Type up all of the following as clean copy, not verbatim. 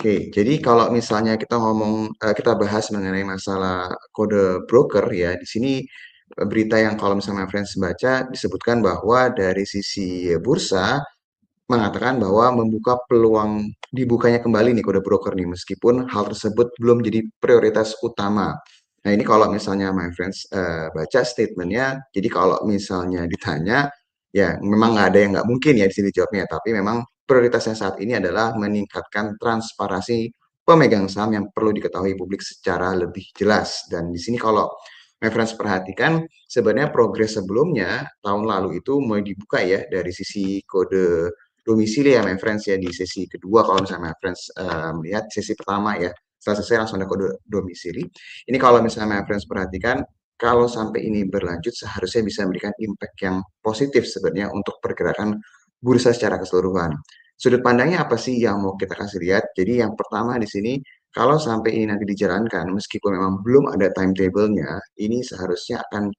Oke, jadi kalau misalnya kita kita bahas mengenai masalah kode broker ya, di sini berita yang kalau misalnya my friends baca disebutkan bahwa dari sisi bursa mengatakan bahwa membuka peluang dibukanya kembali nih kode broker nih, meskipun hal tersebut belum jadi prioritas utama. Nah ini kalau misalnya my friends baca statementnya, jadi kalau misalnya ditanya, ya memang nggak ada yang nggak mungkin ya di sini jawabnya, tapi memang prioritasnya saat ini adalah meningkatkan transparansi pemegang saham yang perlu diketahui publik secara lebih jelas. Dan di sini kalau my friends perhatikan, sebenarnya progres sebelumnya tahun lalu itu mulai dibuka ya dari sisi kode domisili ya my friends ya di sesi kedua kalau misalnya my friends melihat sesi pertama ya setelah selesai langsung ada kode domisili. Ini kalau misalnya my friends perhatikan kalau sampai ini berlanjut seharusnya bisa memberikan impact yang positif sebenarnya untuk pergerakan bursa secara keseluruhan. Sudut pandangnya apa sih yang mau kita kasih lihat? Jadi yang pertama di sini kalau sampai ini nanti dijalankan meskipun memang belum ada timetable-nya, ini seharusnya akan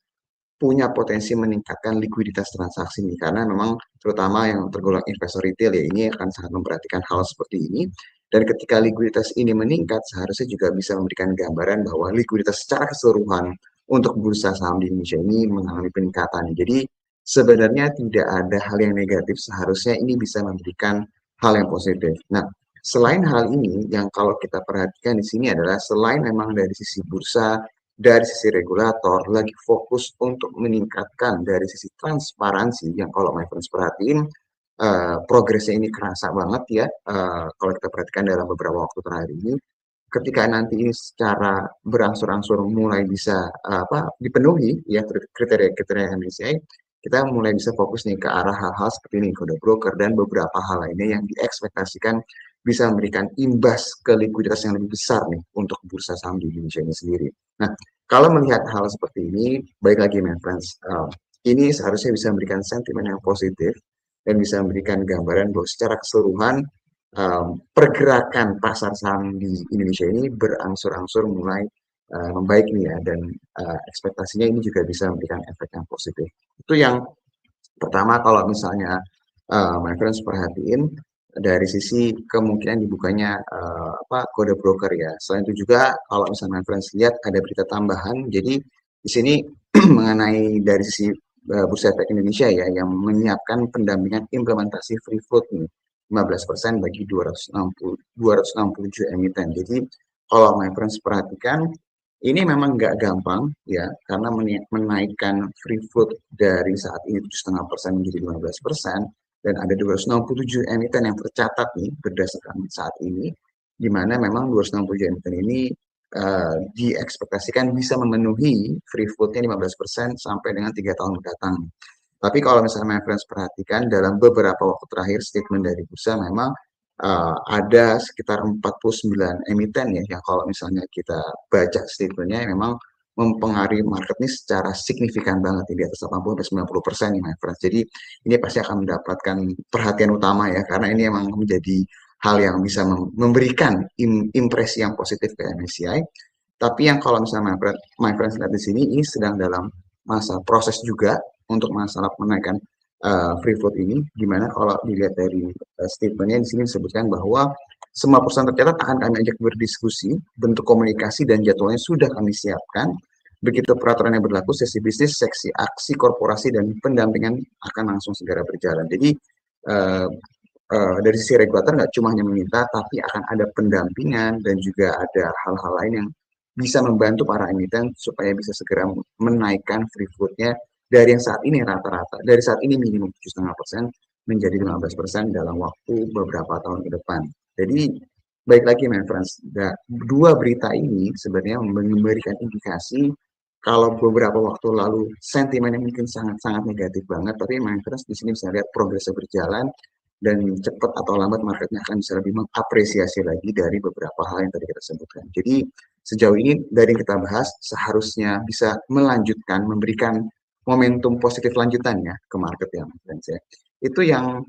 punya potensi meningkatkan likuiditas transaksi nih karena memang terutama yang tergolong investor retail ya ini akan sangat memperhatikan hal seperti ini dan ketika likuiditas ini meningkat seharusnya juga bisa memberikan gambaran bahwa likuiditas secara keseluruhan untuk bursa saham di Indonesia ini mengalami peningkatan. Jadi sebenarnya tidak ada hal yang negatif, seharusnya ini bisa memberikan hal yang positif. Nah, selain hal ini yang kalau kita perhatikan di sini adalah selain memang dari sisi bursa dari sisi regulator lagi fokus untuk meningkatkan dari sisi transparansi yang kalau my friends perhatiin progresnya ini kerasa banget ya kalau kita perhatikan dalam beberapa waktu terakhir ini ketika nanti ini secara berangsur-angsur mulai bisa dipenuhi ya kriteria-kriteria MSCI kita mulai bisa fokus nih ke arah hal-hal seperti ini kode broker dan beberapa hal lainnya yang diekspektasikan bisa memberikan imbas ke likuiditas yang lebih besar nih untuk bursa saham di Indonesia ini sendiri. Nah, kalau melihat hal seperti ini, baik lagi my friends, ini seharusnya bisa memberikan sentimen yang positif dan bisa memberikan gambaran bahwa secara keseluruhan pergerakan pasar saham di Indonesia ini berangsur-angsur mulai membaik nih ya dan ekspektasinya ini juga bisa memberikan efek yang positif. Itu yang pertama kalau misalnya my friends perhatiin dari sisi kemungkinan dibukanya kode broker ya. Selain itu juga kalau misalnya my friends lihat ada berita tambahan, jadi di sini mengenai dari sisi Bursa Efek Indonesia ya yang menyiapkan pendampingan implementasi free float nih 15% bagi 267 emiten. Jadi kalau my friends perhatikan ini memang nggak gampang ya karena menaikkan free float dari saat ini 7,5% menjadi 15% dan ada 267 emiten yang tercatat nih berdasarkan saat ini di mana memang 267 emiten ini diekspektasikan bisa memenuhi free float-nya 15% sampai dengan 3 tahun mendatang. Tapi kalau misalnya my friends perhatikan dalam beberapa waktu terakhir statement dari bursa memang ada sekitar 49 emiten ya yang kalau misalnya kita baca statementnya memang mempengaruhi market ini secara signifikan banget di atas 80-90% nih my friends. Jadi ini pasti akan mendapatkan perhatian utama ya karena ini memang menjadi hal yang bisa memberikan impresi yang positif ke MSCI. Tapi yang kalau misalnya my friends lihat di sini ini sedang dalam masa proses juga untuk masalah menaikkan free float ini, gimana kalau dilihat dari statementnya di sini disebutkan bahwa semua perusahaan tercatat akan kami ajak berdiskusi, bentuk komunikasi dan jadwalnya sudah kami siapkan. Begitu peraturan yang berlaku, sesi bisnis, seksi aksi korporasi dan pendampingan akan langsung segera berjalan. Jadi uh, dari sisi regulator nggak cuma hanya meminta, tapi akan ada pendampingan dan juga ada hal-hal lain yang bisa membantu para emiten supaya bisa segera menaikkan free float-nya dari yang saat ini rata-rata, dari saat ini minimum 7,5% menjadi 15% dalam waktu beberapa tahun ke depan. Jadi, baik lagi, my friends, dua berita ini sebenarnya memberikan indikasi kalau beberapa waktu lalu sentimennya mungkin sangat-sangat negatif banget, tapi my friends di sini bisa lihat progresnya berjalan dan cepat atau lambat marketnya akan bisa lebih mengapresiasi lagi dari beberapa hal yang tadi kita sebutkan. Jadi sejauh ini dari yang kita bahas seharusnya bisa melanjutkan, memberikan momentum positif lanjutannya ke market ya, friends ya. Itu yang